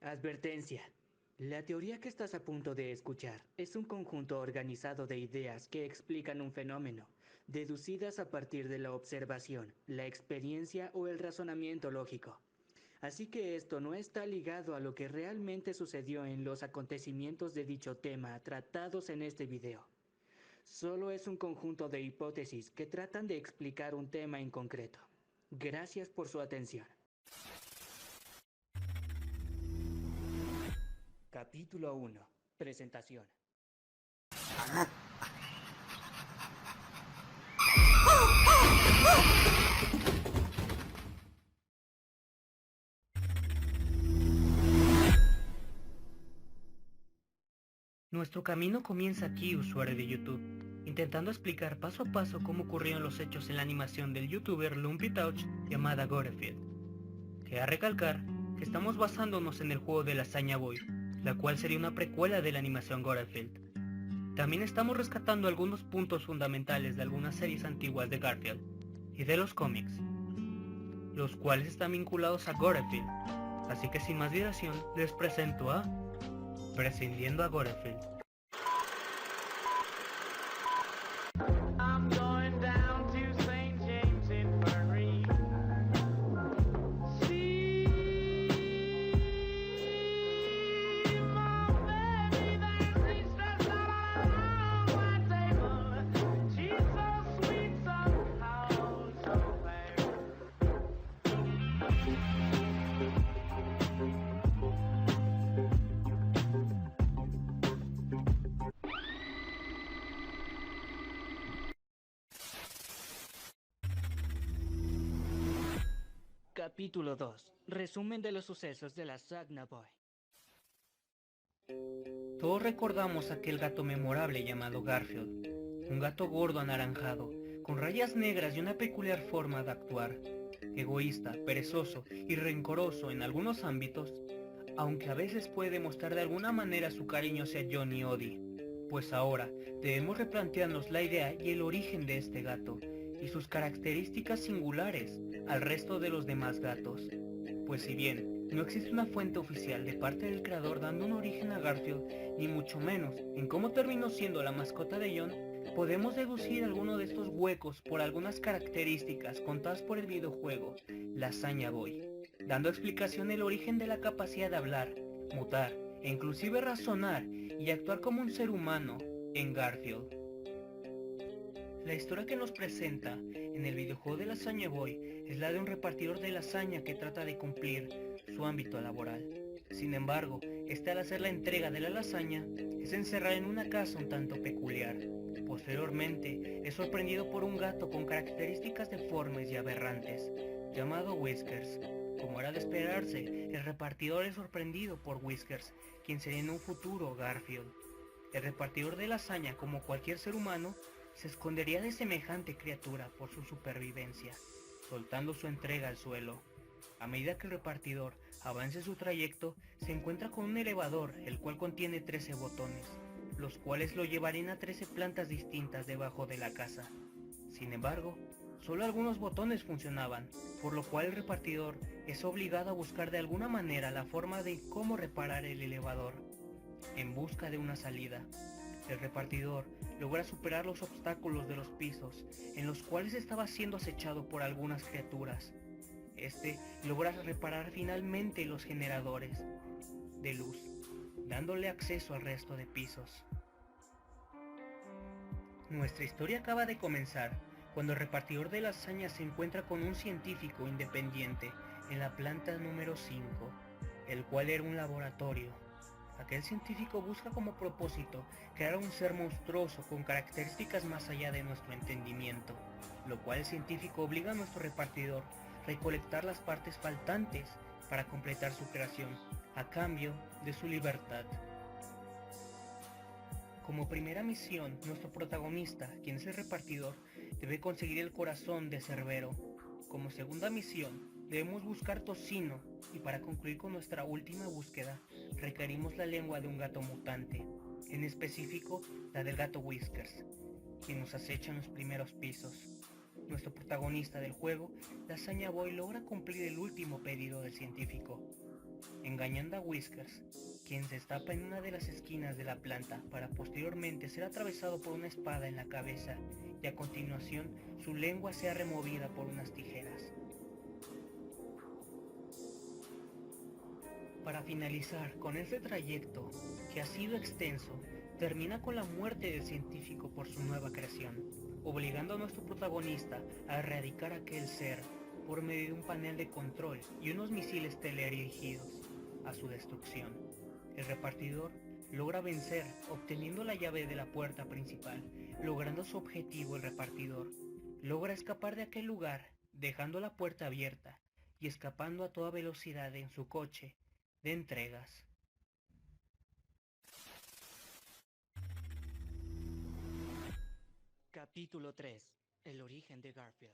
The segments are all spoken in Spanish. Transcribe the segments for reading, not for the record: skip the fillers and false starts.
Advertencia. La teoría que estás a punto de escuchar es un conjunto organizado de ideas que explican un fenómeno, deducidas a partir de la observación, la experiencia o el razonamiento lógico. Así que esto no está ligado a lo que realmente sucedió en los acontecimientos de dicho tema tratados en este video. Solo es un conjunto de hipótesis que tratan de explicar un tema en concreto. Gracias por su atención. Capítulo 1. Presentación. Nuestro camino comienza aquí, usuario de YouTube, intentando explicar paso a paso cómo ocurrieron los hechos en la animación del youtuber Lumpy Touch llamada Gorefield. Queda recalcar que estamos basándonos en el juego de Lasaña Boy, la cual sería una precuela de la animación Gorefield. También estamos rescatando algunos puntos fundamentales de algunas series antiguas de Garfield y de los cómics, los cuales están vinculados a Gorefield, así que sin más dilación les presento a Prescindiendo a Gorefield. I'm going down to St. James Infirmary. See my baby there, she's stretched out on my table. She's so sweet, somehow so fair. Capítulo 2. Resumen de los sucesos de la Sagna Boy. Todos recordamos aquel gato memorable llamado Garfield, un gato gordo anaranjado, con rayas negras y una peculiar forma de actuar, egoísta, perezoso y rencoroso en algunos ámbitos, aunque a veces puede demostrar de alguna manera su cariño hacia John y Odie. Pues ahora debemos replantearnos la idea y el origen de este gato, y sus características singulares al resto de los demás gatos. Pues si bien no existe una fuente oficial de parte del creador dando un origen a Garfield, ni mucho menos en cómo terminó siendo la mascota de John, podemos deducir alguno de estos huecos por algunas características contadas por el videojuego Lasaña Boy, dando explicación del origen de la capacidad de hablar, mutar e inclusive razonar y actuar como un ser humano en Garfield. La historia que nos presenta en el videojuego de Lasaña Boy es la de un repartidor de lasaña que trata de cumplir su ámbito laboral. Sin embargo, al hacer la entrega de la lasaña, es encerrado en una casa un tanto peculiar. Posteriormente, es sorprendido por un gato con características deformes y aberrantes, llamado Whiskers. Como era de esperarse, el repartidor es sorprendido por Whiskers, quien sería en un futuro Garfield. El repartidor de lasaña, como cualquier ser humano, se escondería de semejante criatura por su supervivencia, soltando su entrega al suelo. A medida que el repartidor avance su trayecto, se encuentra con un elevador, el cual contiene 13 botones, los cuales lo llevarían a 13 plantas distintas debajo de la casa. Sin embargo, solo algunos botones funcionaban, por lo cual el repartidor es obligado a buscar de alguna manera la forma de cómo reparar el elevador, en busca de una salida. El repartidor logra superar los obstáculos de los pisos, en los cuales estaba siendo acechado por algunas criaturas. Este logra reparar finalmente los generadores de luz, dándole acceso al resto de pisos. Nuestra historia acaba de comenzar cuando el repartidor de lasaña se encuentra con un científico independiente en la planta número 5, el cual era un laboratorio. Aquel científico busca como propósito crear un ser monstruoso con características más allá de nuestro entendimiento, lo cual el científico obliga a nuestro repartidor a recolectar las partes faltantes para completar su creación, a cambio de su libertad. Como primera misión, nuestro protagonista, quien es el repartidor, debe conseguir el corazón de Cerbero. Como segunda misión, debemos buscar tocino, y para concluir con nuestra última búsqueda, requerimos la lengua de un gato mutante, en específico la del gato Whiskers, quien nos acecha en los primeros pisos. Nuestro protagonista del juego, Lasaña Boy, logra cumplir el último pedido del científico. engañando a Whiskers, quien se estapa en una de las esquinas de la planta para posteriormente ser atravesado por una espada en la cabeza y a continuación su lengua sea removida por unas tijeras. Para finalizar con este trayecto, que ha sido extenso, termina con la muerte del científico por su nueva creación, obligando a nuestro protagonista a erradicar a aquel ser por medio de un panel de control y unos misiles teledirigidos a su destrucción. El repartidor logra vencer obteniendo la llave de la puerta principal. Logrando su objetivo, el repartidor logra escapar de aquel lugar dejando la puerta abierta y escapando a toda velocidad en su coche de entregas. Capítulo 3. El origen de Garfield.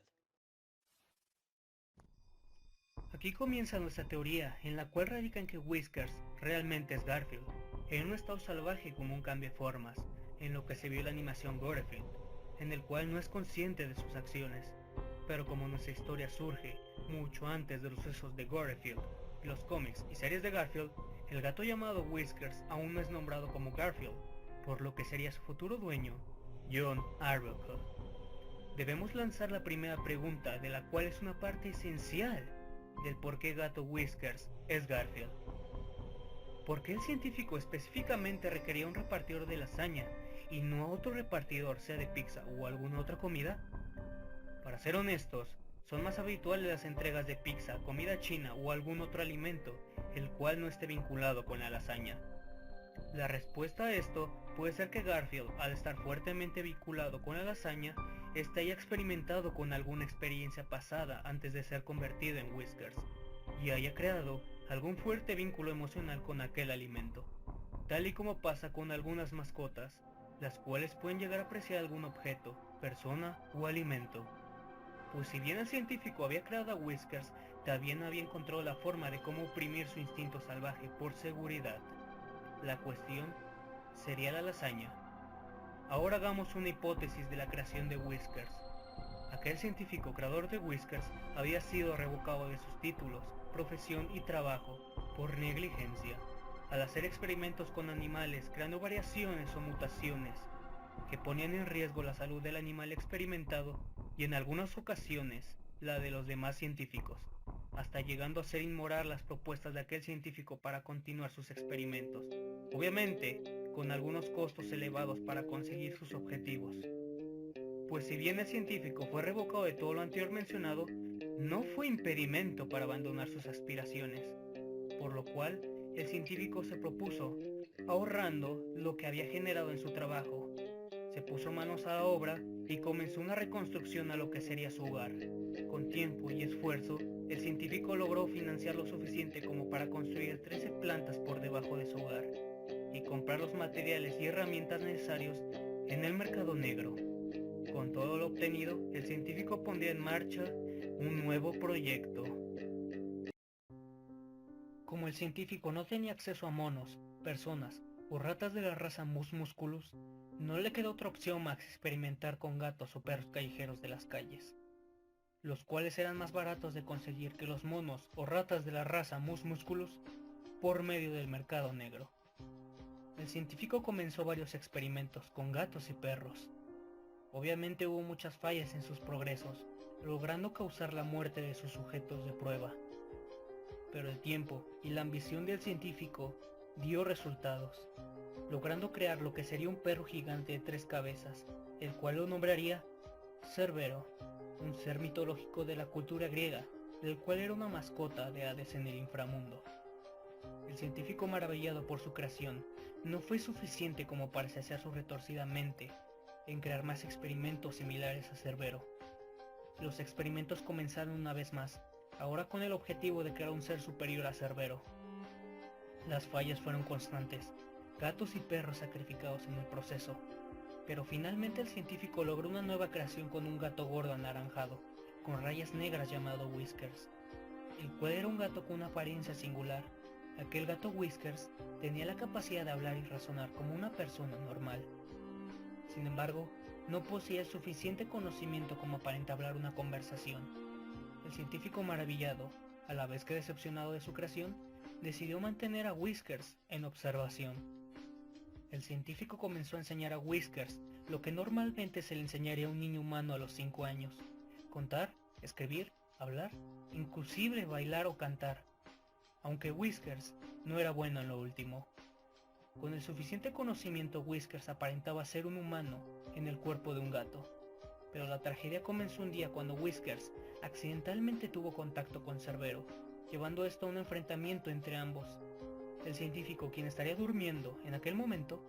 Aquí comienza nuestra teoría, en la cual radica en que Whiskers realmente es Garfield, en un estado salvaje como un cambio de formas, en lo que se vio en la animación Garfield, en el cual no es consciente de sus acciones. Pero como nuestra historia surge mucho antes de los sucesos de Garfield, y los cómics y series de Garfield, el gato llamado Whiskers aún no es nombrado como Garfield, por lo que sería su futuro dueño, John Arbuckle. Debemos lanzar la primera pregunta, de la cual es una parte esencial del por qué gato Whiskers es Garfield. ¿Por qué el científico específicamente requería un repartidor de lasaña y no a otro repartidor, sea de pizza o alguna otra comida? Para ser honestos, son más habituales las entregas de pizza, comida china o algún otro alimento, el cual no esté vinculado con la lasaña. La respuesta a esto puede ser que Garfield, al estar fuertemente vinculado con la lasaña, esté ya experimentado con alguna experiencia pasada antes de ser convertido en Whiskers, y haya creado algún fuerte vínculo emocional con aquel alimento, tal y como pasa con algunas mascotas, las cuales pueden llegar a apreciar algún objeto, persona o alimento. Pues si bien el científico había creado a Whiskers, también había encontrado la forma de cómo oprimir su instinto salvaje por seguridad. La cuestión sería la lasaña. Ahora hagamos una hipótesis de la creación de Whiskers. Aquel científico creador de Whiskers había sido revocado de sus títulos, profesión y trabajo por negligencia, al hacer experimentos con animales creando variaciones o mutaciones que ponían en riesgo la salud del animal experimentado y en algunas ocasiones la de los demás científicos, hasta llegando a hacer inmoral las propuestas de aquel científico para continuar sus experimentos, obviamente con algunos costos elevados para conseguir sus objetivos. Pues si bien el científico fue revocado de todo lo anterior mencionado, no fue impedimento para abandonar sus aspiraciones, por lo cual el científico se propuso, ahorrando lo que había generado en su trabajo, se puso manos a la obra y comenzó una reconstrucción a lo que sería su hogar. Con tiempo y esfuerzo, el científico logró financiar lo suficiente como para construir 13 plantas por debajo de su hogar y comprar los materiales y herramientas necesarios en el mercado negro. Con todo lo obtenido, el científico pondría en marcha un nuevo proyecto. Como el científico no tenía acceso a monos, personas o ratas de la raza Mus Musculus, no le quedó otra opción más que experimentar con gatos o perros callejeros de las calles, los cuales eran más baratos de conseguir que los monos o ratas de la raza Mus Musculus por medio del mercado negro. El científico comenzó varios experimentos con gatos y perros. Obviamente hubo muchas fallas en sus progresos, logrando causar la muerte de sus sujetos de prueba. Pero el tiempo y la ambición del científico dio resultados, logrando crear lo que sería un perro gigante de 3 cabezas, el cual lo nombraría Cerbero, un ser mitológico de la cultura griega, del cual era una mascota de Hades en el inframundo. El científico, maravillado por su creación, no fue suficiente como para saciar su retorcida mente en crear más experimentos similares a Cerbero. Los experimentos comenzaron una vez más, ahora con el objetivo de crear un ser superior a Cerbero. Las fallas fueron constantes, gatos y perros sacrificados en el proceso, pero finalmente el científico logró una nueva creación con un gato gordo anaranjado, con rayas negras llamado Whiskers, el cual era un gato con una apariencia singular. Aquel gato Whiskers tenía la capacidad de hablar y razonar como una persona normal. Sin embargo, no poseía el suficiente conocimiento como para entablar una conversación. El científico, maravillado, a la vez que decepcionado de su creación, decidió mantener a Whiskers en observación. El científico comenzó a enseñar a Whiskers lo que normalmente se le enseñaría a un niño humano a los 5 años: contar, escribir, hablar, inclusive bailar o cantar, aunque Whiskers no era bueno en lo último. Con el suficiente conocimiento, Whiskers aparentaba ser un humano en el cuerpo de un gato, pero la tragedia comenzó un día cuando Whiskers accidentalmente tuvo contacto con Cerbero, llevando esto a un enfrentamiento entre ambos. El científico, quien estaría durmiendo en aquel momento,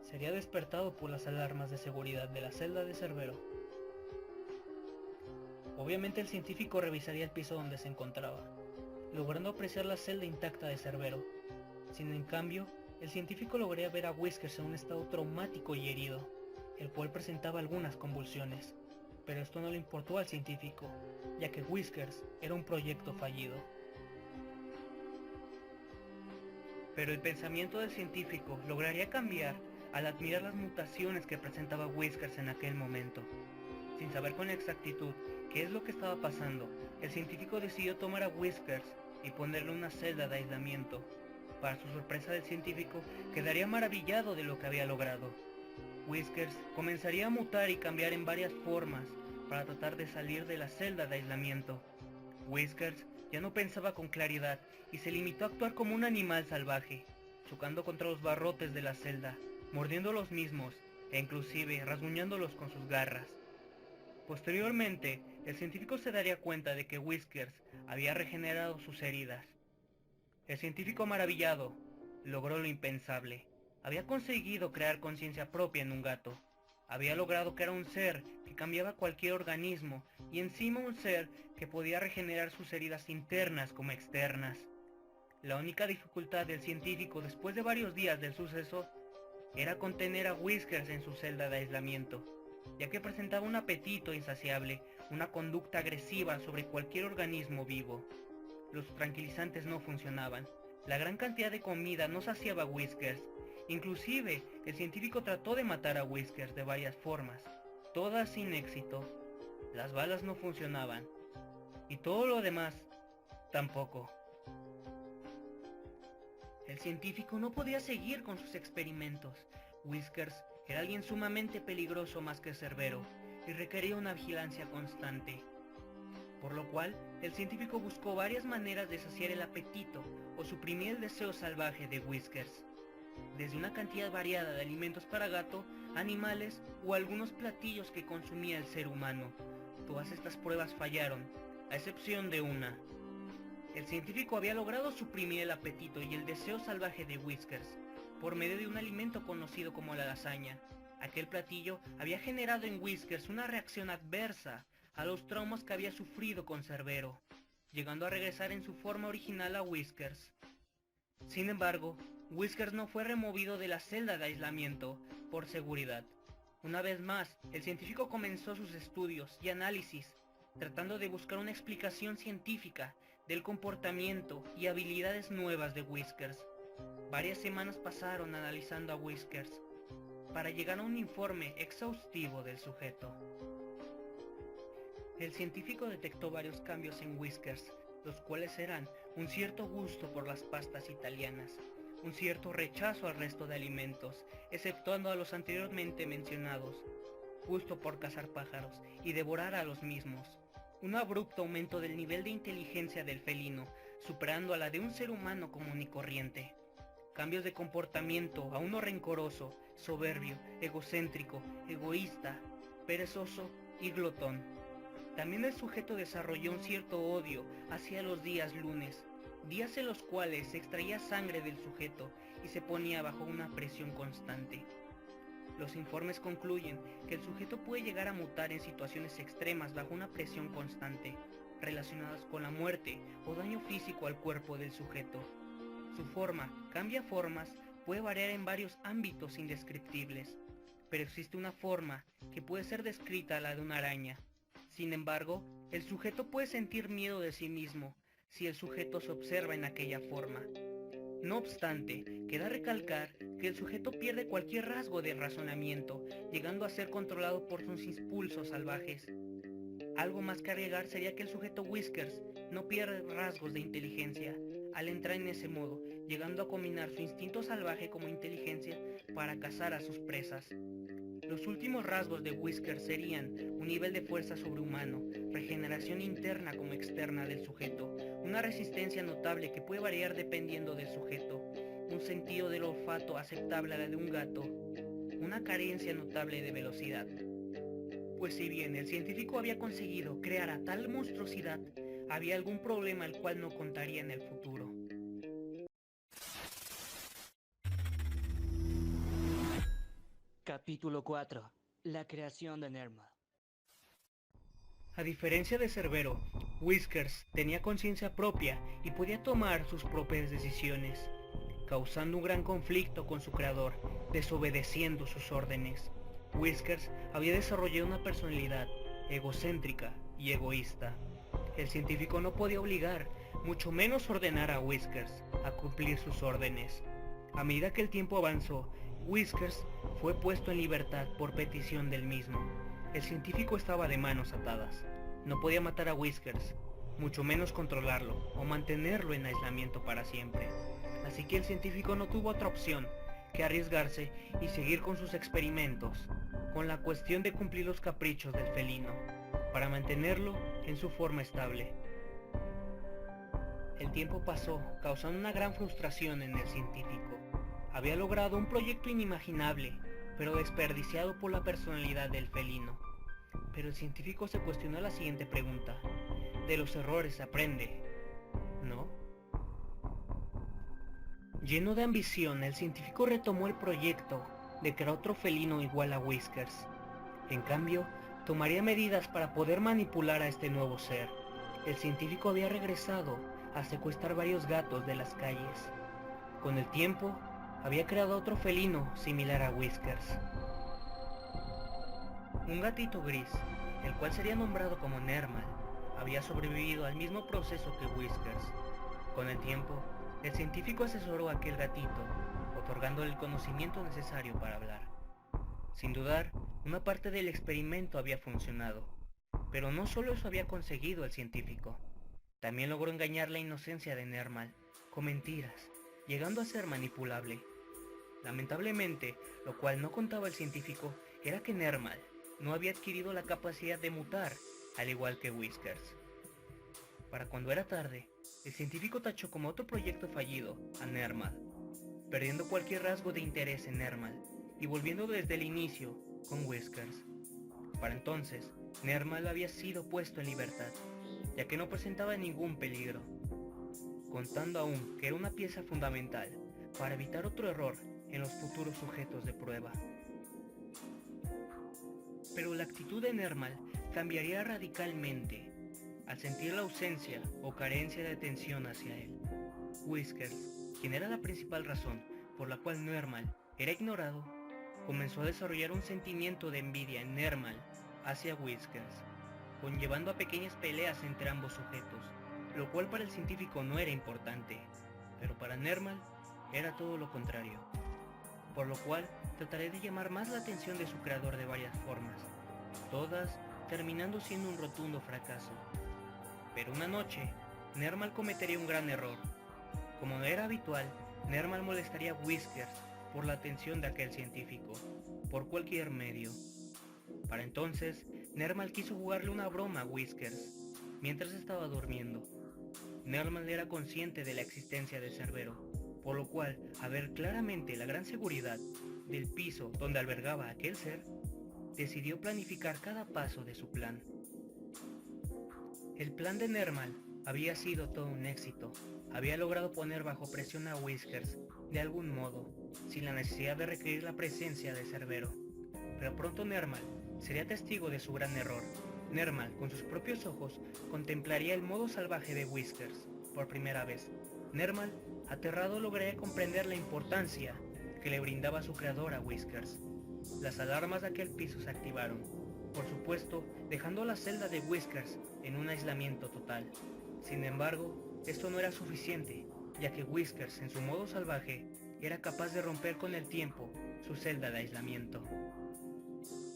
sería despertado por las alarmas de seguridad de la celda de Cerbero. Obviamente el científico revisaría el piso donde se encontraba, logrando apreciar la celda intacta de Cerbero. En cambio, el científico lograría ver a Whiskers en un estado traumático y herido, el cual presentaba algunas convulsiones. Pero esto no le importó al científico, ya que Whiskers era un proyecto fallido. Pero el pensamiento del científico lograría cambiar al admirar las mutaciones que presentaba Whiskers en aquel momento. Sin saber con exactitud qué es lo que estaba pasando, el científico decidió tomar a Whiskers y ponerle una celda de aislamiento. Para su sorpresa, el científico quedaría maravillado de lo que había logrado. Whiskers comenzaría a mutar y cambiar en varias formas para tratar de salir de la celda de aislamiento. Whiskers ya no pensaba con claridad y se limitó a actuar como un animal salvaje, chocando contra los barrotes de la celda, mordiendo los mismos e inclusive rasguñándolos con sus garras. Posteriormente, el científico se daría cuenta de que Whiskers había regenerado sus heridas. El científico, maravillado, logró lo impensable. Había conseguido crear conciencia propia en un gato. Había logrado crear un ser que cambiaba cualquier organismo y encima un ser que podía regenerar sus heridas internas como externas. La única dificultad del científico después de varios días del suceso era contener a Whiskers en su celda de aislamiento, ya que presentaba un apetito insaciable, una conducta agresiva sobre cualquier organismo vivo. Los tranquilizantes no funcionaban. La gran cantidad de comida no saciaba a Whiskers. Inclusive, el científico trató de matar a Whiskers de varias formas, todas sin éxito. Las balas no funcionaban. Y todo lo demás, tampoco. El científico no podía seguir con sus experimentos. Whiskers era alguien sumamente peligroso más que Cerbero, y requería una vigilancia constante. Por lo cual, el científico buscó varias maneras de saciar el apetito o suprimir el deseo salvaje de Whiskers. Desde una cantidad variada de alimentos para gato, animales o algunos platillos que consumía el ser humano. Todas estas pruebas fallaron, a excepción de una. El científico había logrado suprimir el apetito y el deseo salvaje de Whiskers por medio de un alimento conocido como la lasaña. Aquel platillo había generado en Whiskers una reacción adversa a los traumas que había sufrido con Cerbero, llegando a regresar en su forma original a Whiskers. Sin embargo, Whiskers no fue removido de la celda de aislamiento por seguridad. Una vez más, el científico comenzó sus estudios y análisis, tratando de buscar una explicación científica del comportamiento y habilidades nuevas de Whiskers. Varias semanas pasaron analizando a Whiskers, para llegar a un informe exhaustivo del sujeto. El científico detectó varios cambios en Whiskers, los cuales eran un cierto gusto por las pastas italianas, un cierto rechazo al resto de alimentos, exceptuando a los anteriormente mencionados, gusto por cazar pájaros y devorar a los mismos, un abrupto aumento del nivel de inteligencia del felino, superando a la de un ser humano común y corriente, cambios de comportamiento a uno rencoroso, soberbio, egocéntrico, egoísta, perezoso y glotón. También el sujeto desarrolló un cierto odio hacia los días lunes, días en los cuales se extraía sangre del sujeto y se ponía bajo una presión constante. Los informes concluyen que el sujeto puede llegar a mutar en situaciones extremas bajo una presión constante, relacionadas con la muerte o daño físico al cuerpo del sujeto. Su forma, cambia formas, puede variar en varios ámbitos indescriptibles, pero existe una forma que puede ser descrita a la de una araña. Sin embargo, el sujeto puede sentir miedo de sí mismo si el sujeto se observa en aquella forma. No obstante, queda recalcar que el sujeto pierde cualquier rasgo de razonamiento, llegando a ser controlado por sus impulsos salvajes. Algo más que agregar sería que el sujeto Whiskers no pierde rasgos de inteligencia, al entrar en ese modo, llegando a combinar su instinto salvaje como inteligencia para cazar a sus presas. Los últimos rasgos de Whiskers serían un nivel de fuerza sobrehumano, regeneración interna como externa del sujeto, una resistencia notable que puede variar dependiendo del sujeto, un sentido del olfato aceptable a la de un gato, una carencia notable de velocidad. Pues si bien el científico había conseguido crear a tal monstruosidad, había algún problema el cual no contaría en el futuro. Capítulo 4. La creación de Nermal. A diferencia de Cerbero, Whiskers tenía conciencia propia y podía tomar sus propias decisiones, causando un gran conflicto con su creador, desobedeciendo sus órdenes. Whiskers había desarrollado una personalidad egocéntrica y egoísta. El científico no podía obligar, mucho menos ordenar a Whiskers a cumplir sus órdenes. A medida que el tiempo avanzó, Whiskers fue puesto en libertad por petición del mismo. El científico estaba de manos atadas. No podía matar a Whiskers, mucho menos controlarlo o mantenerlo en aislamiento para siempre. Así que el científico no tuvo otra opción que arriesgarse y seguir con sus experimentos, con la cuestión de cumplir los caprichos del felino, para mantenerlo en su forma estable. El tiempo pasó, causando una gran frustración en el científico. Había logrado un proyecto inimaginable, pero desperdiciado por la personalidad del felino. Pero el científico se cuestionó la siguiente pregunta: ¿de los errores se aprende, no? Lleno de ambición, el científico retomó el proyecto de crear otro felino igual a Whiskers. En cambio, tomaría medidas para poder manipular a este nuevo ser. El científico había regresado a secuestrar varios gatos de las calles. Con el tiempo, había creado otro felino similar a Whiskers. Un gatito gris, el cual sería nombrado como Nermal, había sobrevivido al mismo proceso que Whiskers. Con el tiempo, el científico asesoró a aquel gatito, otorgándole el conocimiento necesario para hablar. Sin dudar, una parte del experimento había funcionado, pero no solo eso había conseguido el científico. También logró engañar la inocencia de Nermal, con mentiras, llegando a ser manipulable. Lamentablemente, lo cual no contaba el científico era que Nermal no había adquirido la capacidad de mutar, al igual que Whiskers. Para cuando era tarde, el científico tachó como otro proyecto fallido a Nermal, perdiendo cualquier rasgo de interés en Nermal y volviendo desde el inicio con Whiskers. Para entonces, Nermal había sido puesto en libertad, ya que no presentaba ningún peligro, contando aún que era una pieza fundamental para evitar otro error en los futuros sujetos de prueba. Pero la actitud de Nermal cambiaría radicalmente al sentir la ausencia o carencia de atención hacia él. Whiskers, quien era la principal razón por la cual Nermal era ignorado, comenzó a desarrollar un sentimiento de envidia en Nermal hacia Whiskers, conllevando a pequeñas peleas entre ambos sujetos, lo cual para el científico no era importante, pero para Nermal era todo lo contrario, por lo cual trataré de llamar más la atención de su creador de varias formas, todas terminando siendo un rotundo fracaso. Pero una noche, Nermal cometería un gran error. Como no era habitual, Nermal molestaría a Whiskers por la atención de aquel científico, por cualquier medio. Para entonces, Nermal quiso jugarle una broma a Whiskers, mientras estaba durmiendo. Nermal era consciente de la existencia de Cerbero, por lo cual, al ver claramente la gran seguridad del piso donde albergaba a aquel ser, decidió planificar cada paso de su plan. El plan de Nermal había sido todo un éxito. Había logrado poner bajo presión a Whiskers de algún modo, sin la necesidad de requerir la presencia de Cerbero. Pero pronto Nermal sería testigo de su gran error. Nermal, con sus propios ojos, contemplaría el modo salvaje de Whiskers por primera vez. Nermal, aterrado, lograría comprender la importancia que le brindaba su creador a Whiskers. Las alarmas de aquel piso se activaron, por supuesto, dejando la celda de Whiskers en un aislamiento total. Sin embargo, esto no era suficiente, ya que Whiskers, en su modo salvaje, era capaz de romper con el tiempo su celda de aislamiento.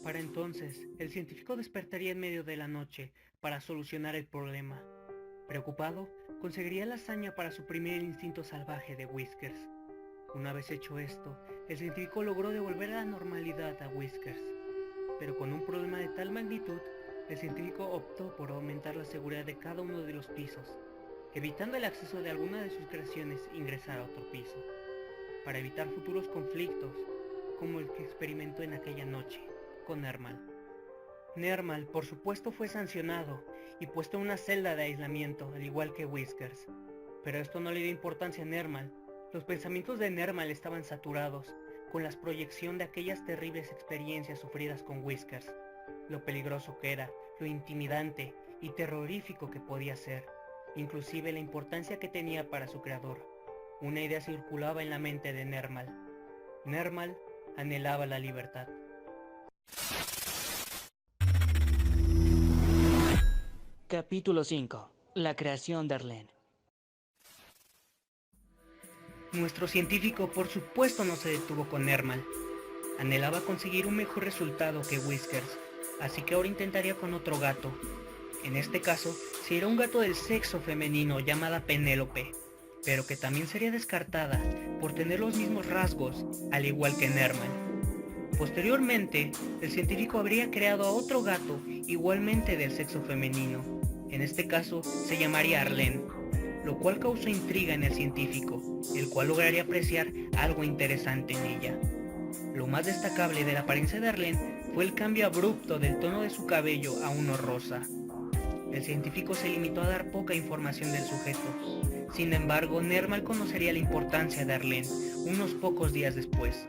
Para entonces, el científico despertaría en medio de la noche para solucionar el problema. Preocupado, conseguiría la hazaña para suprimir el instinto salvaje de Whiskers. Una vez hecho esto, el científico logró devolver a la normalidad a Whiskers. Pero con un problema de tal magnitud, el científico optó por aumentar la seguridad de cada uno de los pisos, evitando el acceso de alguna de sus creaciones a ingresar a otro piso, para evitar futuros conflictos, como el que experimentó en aquella noche con Nermal. Nermal, por supuesto, fue sancionado y puesto en una celda de aislamiento, al igual que Whiskers. Pero esto no le dio importancia a Nermal. Los pensamientos de Nermal estaban saturados con la proyección de aquellas terribles experiencias sufridas con Whiskers, lo peligroso que era, lo intimidante y terrorífico que podía ser, inclusive la importancia que tenía para su creador. Una idea circulaba en la mente de Nermal. Nermal anhelaba la libertad. Capítulo 5. La creación de Arlene. Nuestro científico por supuesto no se detuvo con Nermal. Anhelaba conseguir un mejor resultado que Whiskers, así que ahora intentaría con otro gato. En este caso, sería un gato del sexo femenino llamada Penélope, pero que también sería descartada por tener los mismos rasgos, al igual que Nermal. Posteriormente, el científico habría creado a otro gato igualmente del sexo femenino. En este caso, se llamaría Arlene, lo cual causó intriga en el científico, el cual lograría apreciar algo interesante en ella. Lo más destacable de la apariencia de Arlene fue el cambio abrupto del tono de su cabello a uno rosa. El científico se limitó a dar poca información del sujeto. Sin embargo, Nermal conocería la importancia de Arlene unos pocos días después.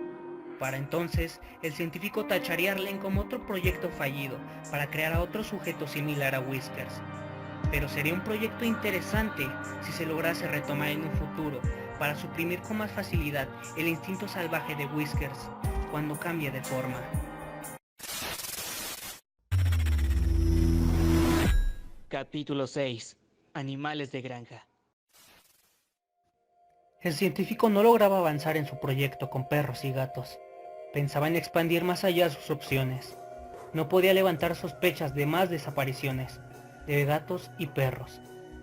Para entonces, el científico tacharía a Arlene como otro proyecto fallido para crear a otro sujeto similar a Whiskers. Pero sería un proyecto interesante si se lograse retomar en un futuro para suprimir con más facilidad el instinto salvaje de Whiskers cuando cambie de forma. Capítulo 6. Animales de granja. El científico no lograba avanzar en su proyecto con perros y gatos. Pensaba en expandir más allá sus opciones. No podía levantar sospechas de más desapariciones de gatos y perros.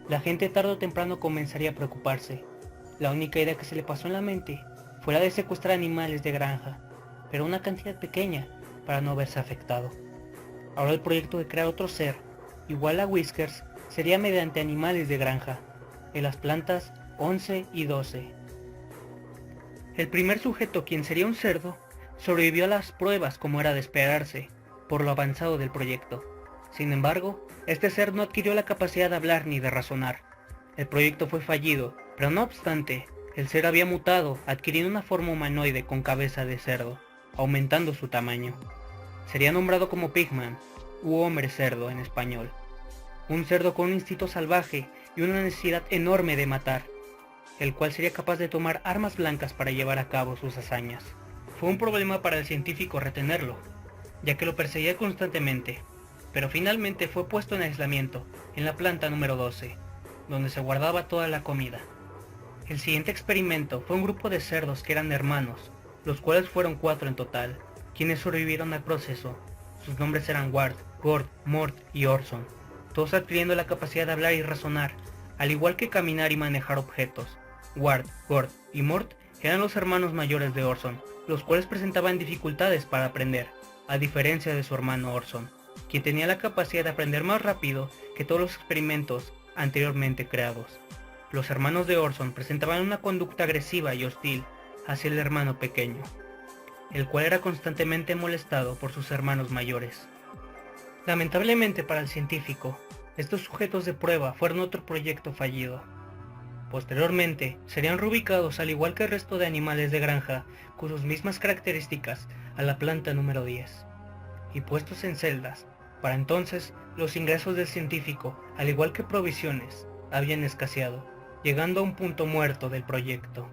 La gente tarde o temprano comenzaría a preocuparse. La única idea que se le pasó en la mente fue la de secuestrar animales de granja, pero una cantidad pequeña para no verse afectado. Ahora el proyecto de crear otro ser, igual a Whiskers, sería mediante animales de granja, en las plantas 11 y 12. El primer sujeto, quien sería un cerdo, sobrevivió a las pruebas como era de esperarse, por lo avanzado del proyecto. Sin embargo, este ser no adquirió la capacidad de hablar ni de razonar. El proyecto fue fallido, pero no obstante, el ser había mutado, adquiriendo una forma humanoide con cabeza de cerdo, aumentando su tamaño. Sería nombrado como Pigman, u hombre cerdo en español. Un cerdo con un instinto salvaje y una necesidad enorme de matar, el cual sería capaz de tomar armas blancas para llevar a cabo sus hazañas. Fue un problema para el científico retenerlo, ya que lo perseguía constantemente, pero finalmente fue puesto en aislamiento, en la planta número 12, donde se guardaba toda la comida. El siguiente experimento fue un grupo de cerdos que eran hermanos, los cuales fueron 4 en total, quienes sobrevivieron al proceso. Sus nombres eran Ward, Gord, Mort y Orson, todos adquiriendo la capacidad de hablar y razonar, al igual que caminar y manejar objetos. Ward, Gord y Mort eran los hermanos mayores de Orson, los cuales presentaban dificultades para aprender, a diferencia de su hermano Orson, quien tenía la capacidad de aprender más rápido que todos los experimentos anteriormente creados. Los hermanos de Orson presentaban una conducta agresiva y hostil hacia el hermano pequeño, el cual era constantemente molestado por sus hermanos mayores. Lamentablemente para el científico, estos sujetos de prueba fueron otro proyecto fallido. Posteriormente, serían reubicados al igual que el resto de animales de granja con sus mismas características a la planta número 10, y puestos en celdas. Para entonces, los ingresos del científico, al igual que provisiones, habían escaseado, llegando a un punto muerto del proyecto.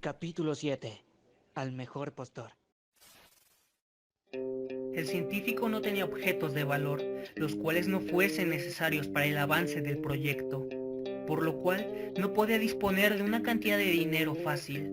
Capítulo 7. Al mejor postor. El científico no tenía objetos de valor, los cuales no fuesen necesarios para el avance del proyecto, por lo cual no podía disponer de una cantidad de dinero fácil.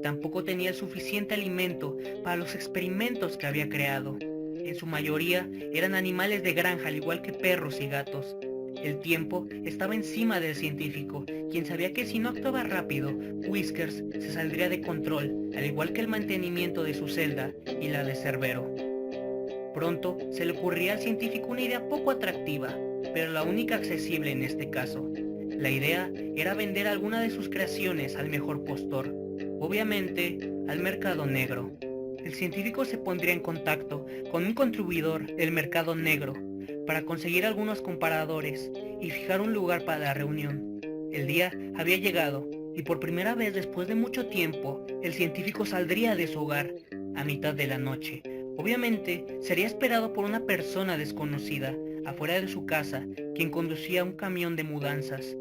Tampoco tenía el suficiente alimento para los experimentos que había creado, En su mayoría eran animales de granja, al igual que perros y gatos. El tiempo estaba encima del científico, quien sabía que si no actuaba rápido, Whiskers se saldría de control, al igual que el mantenimiento de su celda y la de Cerbero. Pronto se le ocurría al científico una idea poco atractiva, pero la única accesible en este caso. La idea era vender alguna de sus creaciones al mejor postor, obviamente al mercado negro. El científico se pondría en contacto con un contribuidor del mercado negro para conseguir algunos comparadores y fijar un lugar para la reunión. El día había llegado y por primera vez después de mucho tiempo el científico saldría de su hogar a mitad de la noche. Obviamente sería esperado por una persona desconocida afuera de su casa, quien conducía un camión de mudanzas.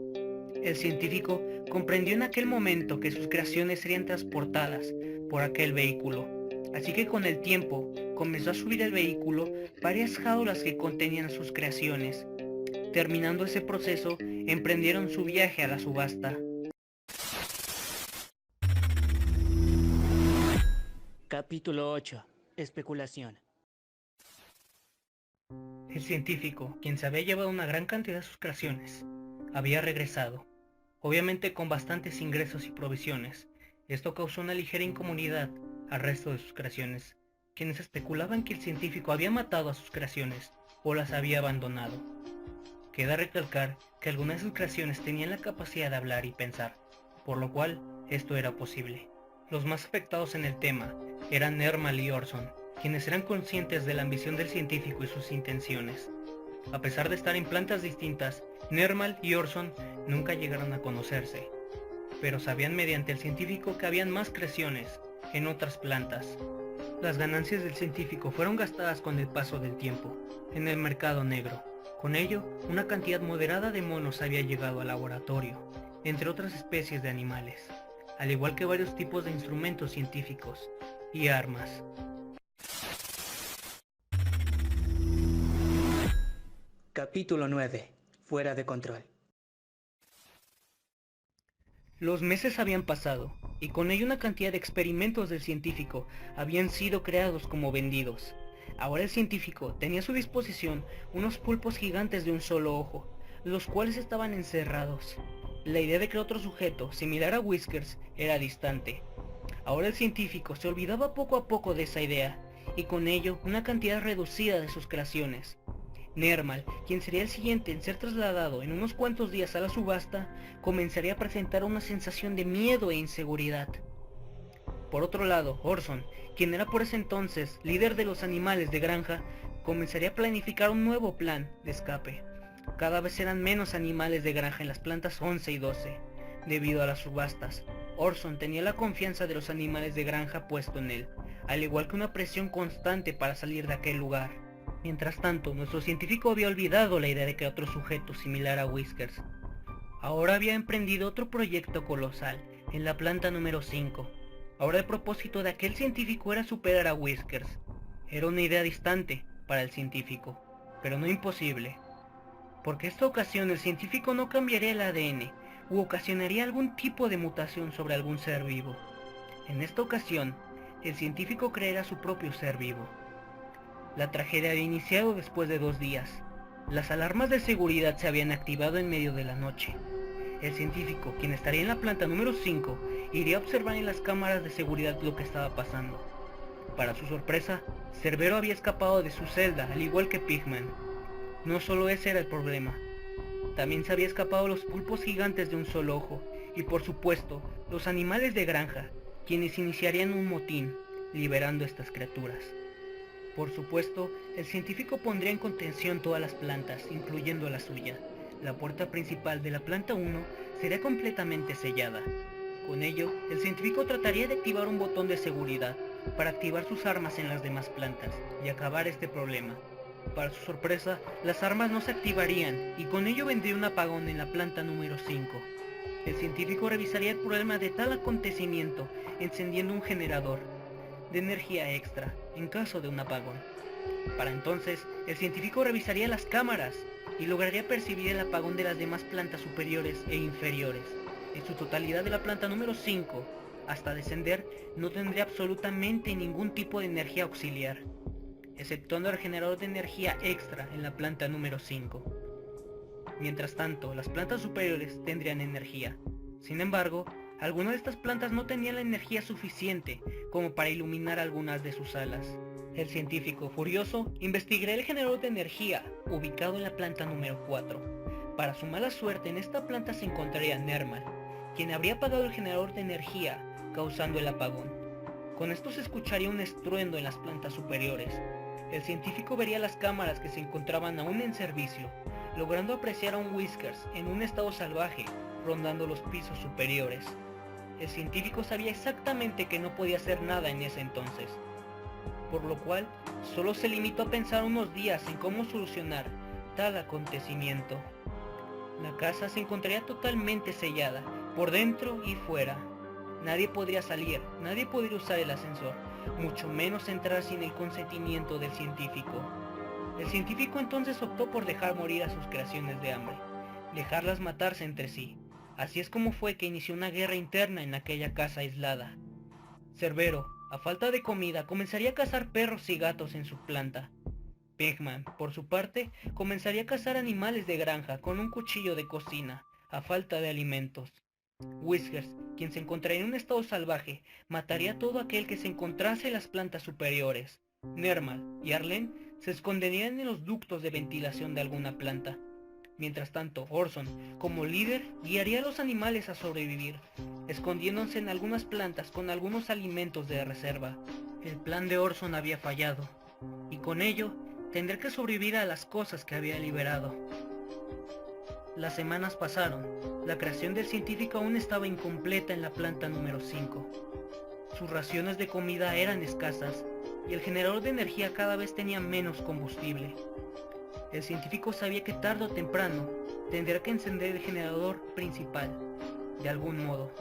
El científico comprendió en aquel momento que sus creaciones serían transportadas por aquel vehículo, así que con el tiempo comenzó a subir el vehículo varias jaulas que contenían sus creaciones. Terminando ese proceso, emprendieron su viaje a la subasta. Capítulo 8. Especulación. El científico, quien se había llevado una gran cantidad de sus creaciones, había regresado, obviamente con bastantes ingresos y provisiones. Esto causó una ligera incomodidad al resto de sus creaciones, quienes especulaban que el científico había matado a sus creaciones o las había abandonado. Queda recalcar que algunas de sus creaciones tenían la capacidad de hablar y pensar, por lo cual esto era posible. Los más afectados en el tema eran Nermal y Orson, quienes eran conscientes de la ambición del científico y sus intenciones. A pesar de estar en plantas distintas, Nermal y Orson nunca llegaron a conocerse, pero sabían mediante el científico que habían más creaciones en otras plantas. Las ganancias del científico fueron gastadas con el paso del tiempo, en el mercado negro. Con ello, una cantidad moderada de monos había llegado al laboratorio, entre otras especies de animales, al igual que varios tipos de instrumentos científicos y armas. Capítulo 9. Fuera de control. Los meses habían pasado, y con ello una cantidad de experimentos del científico habían sido creados como vendidos. Ahora el científico tenía a su disposición unos pulpos gigantes de un solo ojo, los cuales estaban encerrados. La idea de crear otro sujeto similar a Whiskers era distante. Ahora el científico se olvidaba poco a poco de esa idea, y con ello una cantidad reducida de sus creaciones. Nermal, quien sería el siguiente en ser trasladado en unos cuantos días a la subasta, comenzaría a presentar una sensación de miedo e inseguridad. Por otro lado, Orson, quien era por ese entonces líder de los animales de granja, comenzaría a planificar un nuevo plan de escape. Cada vez eran menos animales de granja en las plantas 11 y 12, debido a las subastas. Orson tenía la confianza de los animales de granja puesto en él, al igual que una presión constante para salir de aquel lugar. Mientras tanto, nuestro científico había olvidado la idea de crear otro sujeto similar a Whiskers. Ahora había emprendido otro proyecto colosal, en la planta número 5. Ahora el propósito de aquel científico era superar a Whiskers. Era una idea distante para el científico, pero no imposible. Porque esta ocasión el científico no cambiaría el ADN, u ocasionaría algún tipo de mutación sobre algún ser vivo. En esta ocasión, el científico creará su propio ser vivo. La tragedia había iniciado después de 2 días. Las alarmas de seguridad se habían activado en medio de la noche. El científico, quien estaría en la planta número 5, iría a observar en las cámaras de seguridad lo que estaba pasando. Para su sorpresa, Cerbero había escapado de su celda, al igual que Pigman. No solo ese era el problema. También se había escapado los pulpos gigantes de un solo ojo, y por supuesto, los animales de granja, quienes iniciarían un motín, liberando estas criaturas. Por supuesto, el científico pondría en contención todas las plantas, incluyendo la suya. La puerta principal de la planta 1 sería completamente sellada. Con ello, el científico trataría de activar un botón de seguridad para activar sus armas en las demás plantas y acabar este problema. Para su sorpresa, las armas no se activarían y con ello vendría un apagón en la planta número 5. El científico revisaría el problema de tal acontecimiento encendiendo un generador de energía extra en caso de un apagón. Para entonces, el científico revisaría las cámaras y lograría percibir el apagón de las demás plantas superiores e inferiores. En su totalidad de la planta número 5, hasta descender, no tendría absolutamente ningún tipo de energía auxiliar. exceptuando el generador de energía extra en la planta número 5. Mientras tanto, las plantas superiores tendrían energía. Sin embargo, algunas de estas plantas no tenían la energía suficiente como para iluminar algunas de sus salas. El científico, furioso, investigaría el generador de energía ubicado en la planta número 4. Para su mala suerte, en esta planta se encontraría Nermal, quien habría apagado el generador de energía, causando el apagón. Con esto se escucharía un estruendo en las plantas superiores. El científico vería las cámaras que se encontraban aún en servicio, logrando apreciar a un Whiskers en un estado salvaje, rondando los pisos superiores. El científico sabía exactamente que no podía hacer nada en ese entonces, por lo cual solo se limitó a pensar unos días en cómo solucionar tal acontecimiento. La casa se encontraría totalmente sellada, por dentro y fuera. Nadie podría salir, nadie podría usar el ascensor, mucho menos entrar sin el consentimiento del científico. El científico entonces optó por dejar morir a sus creaciones de hambre, dejarlas matarse entre sí. Así es como fue que inició una guerra interna en aquella casa aislada. Cerbero, a falta de comida, comenzaría a cazar perros y gatos en su planta. Pigman, por su parte, comenzaría a cazar animales de granja con un cuchillo de cocina, a falta de alimentos. Whiskers, quien se encontraría en un estado salvaje, mataría a todo aquel que se encontrase en las plantas superiores. Nermal y Arlen se esconderían en los ductos de ventilación de alguna planta. Mientras tanto, Orson, como líder, guiaría a los animales a sobrevivir, escondiéndose en algunas plantas con algunos alimentos de reserva. El plan de Orson había fallado, y con ello, tendría que sobrevivir a las cosas que había liberado. Las semanas pasaron, la creación del científico aún estaba incompleta en la planta número 5. Sus raciones de comida eran escasas, y el generador de energía cada vez tenía menos combustible. El científico sabía que tarde o temprano tendría que encender el generador principal, de algún modo,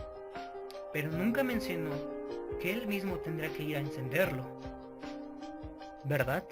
pero nunca mencionó que él mismo tendría que ir a encenderlo, ¿verdad?